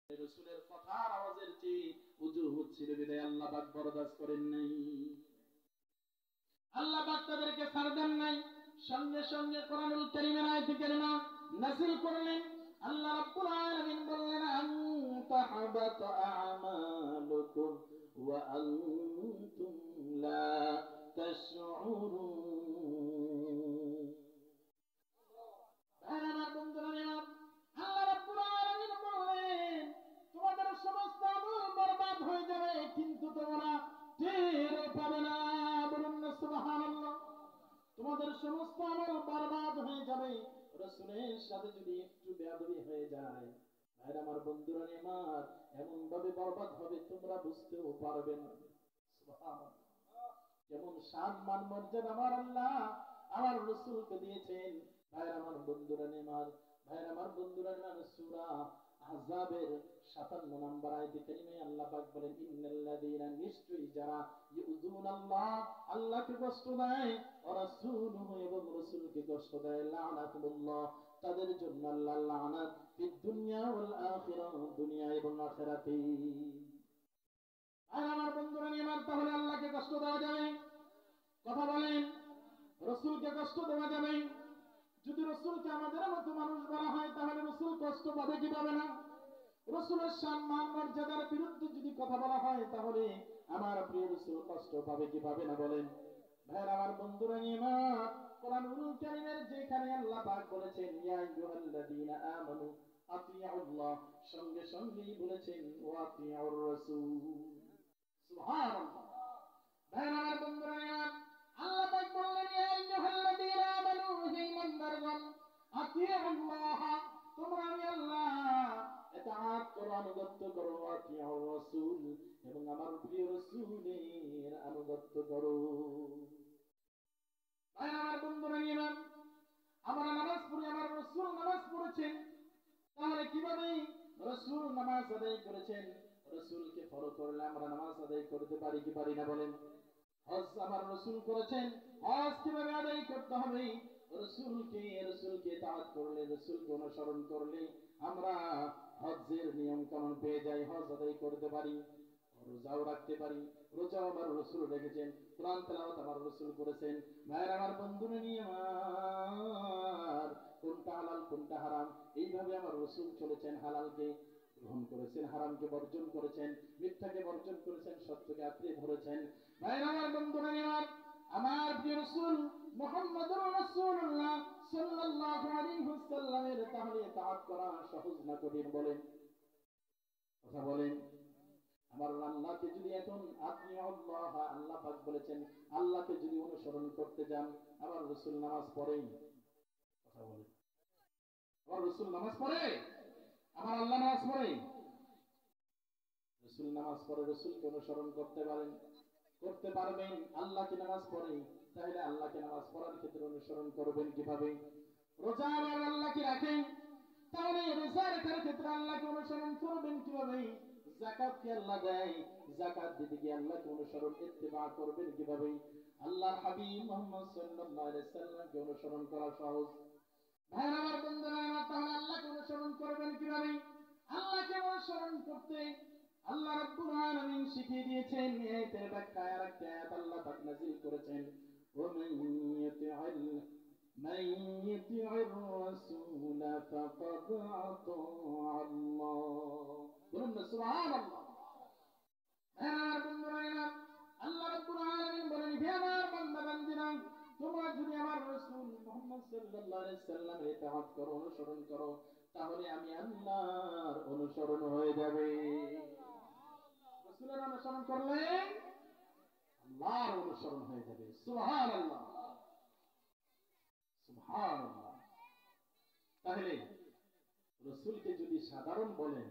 রাসূলের কথার আওয়াজের চেয়ে উজুহুদ ছিল বিদায় আল্লাহ পাক বরদাস্ত করেন নাই। আল্লাহ পাক তাদেরকে ছাড় দেন নাই। সঙ্গে সঙ্গে কোরআনুল কারীমের আয়াত কারিমা নাযিল করলেন। আল্লাহ রাব্বুল আলামিন বললেন, আনতাহাবাত আমালুকুম ওয়া আনতুম লা তাশউরুন। আমার বন্ধুরা, আল্লাহ রাব্বুল আলামিন বললেন, তোমাদের সমস্ত আমল বরবাদ হয়ে যাবে, কিন্তু তোমরা টের পাবে না। বলুন না সুবহানাল্লাহ। তোমাদের সমস্ত আমল বরবাদ হয়ে যাবে, রাসূলের সাথে যদি একটু বেয়াদবি হয়ে যায়, ভাইরা আমার বন্ধুরা আমার, এমন ভাবে বরবাদ হবে তোমরা বুঝতেও পারবে না। সুবহানাল্লাহ। যেমন সম্মান মর্যাদা আমার আল্লাহ আমার রাসূলকে দিয়েছেন, ভাইরা আমার বন্ধুরা আমার, ভাইরা আমার বন্ধুরা আমার, সূরা আহজাবের 57 নম্বর আয়াতে কারিমায় আল্লাহ পাক বলেন, ইন্নাল্লাযীনা, নিশ্চয়ই যারা ইউযুনাল্লাহ, আল্লাহকে কষ্ট দেয়, ওয়া রাসূলুহু, এবং রাসূলকে কষ্ট দেয়, লানাতুল্লাহ, তাদের জন্য আল্লাহর লানাত ফিদ দুনিয়া ওয়াল আখিরাহ, দুনিয়া এবং আখিরাতে। আর আমার বন্ধুরা আমার, তাহলে আল্লাহকে কষ্ট দেওয়া যাবে? কথা বলেন। রাসূলকে কষ্ট দেওয়া যাবে? যদি রাসূলকে আমাদের মতো মানুষ বলা হয়, তাহলে রাসূল কষ্ট পাবে কি পাবে না? রাসূলের সম্মান মর্যাদার বিরুদ্ধে যদি কথা বলা হয়, তাহলে আমার প্রিয় রাসূল কষ্ট পাবে কি পাবে না? বলেন। ভাইরা আমার বন্ধুরা আমার, কোরআনুল কারীমের যেখানে আল্লাহ পাক বলেছেন, ইয়া আইয়ুহাল্লাযীনা আমানু আতিউল্লাহ, সঙ্গে সঙ্গেই বলেছেন ওয়া আতিউর রাসূল। সুবহানাল্লাহ। ভাইরা আমার বন্ধুরা আমার, আল্লাহ পাক বললেন, ইয়া আইয়ুহাল্লাযীনা আমানু, হে ঈমানদারগণ, আতিউল্লাহ, তোমরা আমি আল্লাহ ইতাআত করো, আনুগত্য করো, আতিউর রাসূল, এবং আমার প্রিয় রাসূলের আনুগত্য করো। ভাইরা আমার বন্ধুরা আমার, আমরা নামাজ পড়ি, আমার রাসূল নামাজ পড়েছেন, তাহলে কিভাবে রাসূল নামাজ আদায় করেছেন? রাসূলকে ফলো করলে আমরা নামাজ আদায় করতে পারি কি পারি না? বলেন। হজ আমার রাসূল করেছেন, হজ কিভাবে আদায় করতে হবে? রাসূলকে ইতাআত করলে, রাসূলকে অনুসরণ করলে আমরা হজ্জের নিয়ম কানুন পেয়ে যাই, হজ আদায় করতে পারি। রোজাও রাখতে পারি, রোজাও আমার রাসূল রেখেছেন, কোরআন তেলাওয়াত আমার রাসূল করেছেন। ভাইরা আমার বন্ধুরা আমার, কোনটা হালাল কোনটা হারাম, এইভাবে আমার রাসূল চলেছেন। হালালকে গ্রহণ করেছেন, হারামকে বর্জন করেছেন, মিথ্যাকে বর্জন করেছেন, সত্যকে আঁকড়ে ধরেছেন। ভাইরা আমার বন্ধুরা আমার প্রিয় রাসূল মুহাম্মদুর রাসূলুল্লাহ সাল্লাল্লাহু আলাইহি ওয়াসাল্লামের তাহলে ইতাআত করা সহজ না কঠিন? বলেন। কথা বলেন। আমার আল্লাহকে যদি এখন আতিউল্লাহ, আল্লাহ পাক বলেছেন, আল্লাহকে যদি অনুসরণ করতে যান, আমার রাসূল নামাজ পড়েন। কথা বলেন। আমার রাসূল নামাজ পড়ে? আমার আল্লাহ নামাজ পড়ে? রাসূল নামাজ পড়ে, রাসূলকে অনুসরণ করতে পারেন, করতে পারবেন। আল্লাহকে নামাজ পড়ে, তাহলে আল্লাহকে নামাজ পড়ার ক্ষেত্রে অনুসরণ করবেন কিভাবে? রোজা আবার আল্লাহকে রাখেন, তাহলে রোজা রাখার ক্ষেত্রে আল্লাহকে অনুসরণ করবেন কিভাবে? যাকাত কি আল্লাহ দেয়, যাকাত দিতে গিয়ে আল্লাহকে অনুসরণ ইত্তেবা করবেন কিভাবে? আল্লাহর হাবিব মুহাম্মদ সাল্লাল্লাহু আলাইহি ওয়াসাল্লামকে অনুসরণ করা সহজ। ভাইরা আমার বন্ধুরা আমার, তাহলে আল্লাহকে অনুসরণ করবেন কিভাবে? আল্লাহকে অনুসরণ করতে আল্লাহ রাব্বুল আলামিন শিখিয়ে দিয়েছেন। আয়াতের ব্যাখ্যায় আরেকটা আয়াত আল্লাহ পাক নাযিল করেছেন, মান ইউতি'র রাসূল ফাকাদ আতা আল্লাহ। বলুন না সুবহানাল্লাহ। আমার বন্ধুরা, আল্লাহ রাব্বুল আলামিন বলেন, হে আমার বান্দা বান্দীরা, তোমরা যদি আমার রাসূল মুহাম্মদ সাল্লাল্লাহু আলাইহি ওয়াসাল্লামের ইতাআত করো, অনুসরণ করো, তাহলে আমি আল্লাহর অনুসরণ হয়ে যাবে। রাসূলের অনুসরণ করলে আল্লাহর অনুসরণ হয়ে যাবে। সুবহানাল্লাহ, সুবহানাল্লাহ। তাহলে রাসূলকে যদি সাধারণ বলেন,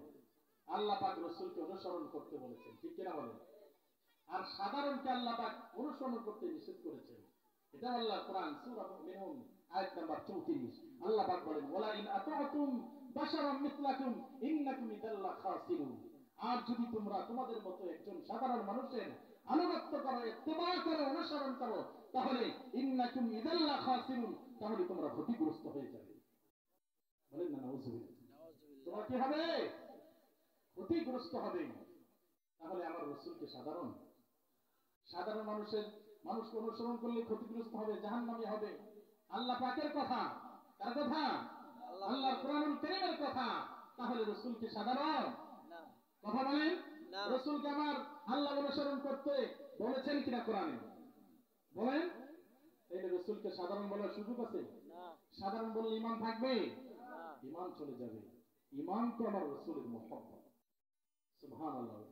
আল্লাহ পাক রাসূলকে অনুসরণ করতে বলেছেন, ঠিক কিনা বলেন? আর সাধারণকে আল্লাহ পাক অনুসরণ করতে নিষেধ করেছেন। এটা আল্লাহ কোরআন সূরা মুমিনুন আয়াত নাম্বার 34। আল্লাহ পাক বলেন, ওয়ালা ইন আতা'তুম বাশারাম মিসলাকুম ইন্নাকুম ইদাল্লা খাসিরুন। আর যদি তোমরা তোমাদের মতো একজন সাধারণ মানুষের আনুগত্য করো, ইত্তেবা করো, অনুসরণ করো, তাহলে ইন্নাকুম ইদাল্লা খাসিরুন, তাহলে তোমরা ক্ষতিগ্রস্ত হয়ে যাবে। বলেন না নাউযুবিল্লাহ। তোমরা কি হবে? ক্ষতিগ্রস্ত হবে, তাহলে আমার রসুলকে সাধারণ মানুষকে অনুসরণ করলে ক্ষতিগ্রস্ত হবে, জাহান্নামী হবে। আল্লাহ পাকের কথা, কার কথা? আল্লাহ কোরআনুল কারীমের কথা। তাহলে রসুলকে সাধারণ কথা বলেন? রসুলকে আমার আল্লাহ অনুসরণ করতে বলেছেন কিনা কোরআনে? বলেন। এই রসুলকে সাধারণ বলার সুযোগ আছে? সাধারণ বললে ঈমান থাকবে? ঈমান চলে যাবে। ঈমান তো আমার রসুলের মুহাব্বত। সুবহানাল্লাহ।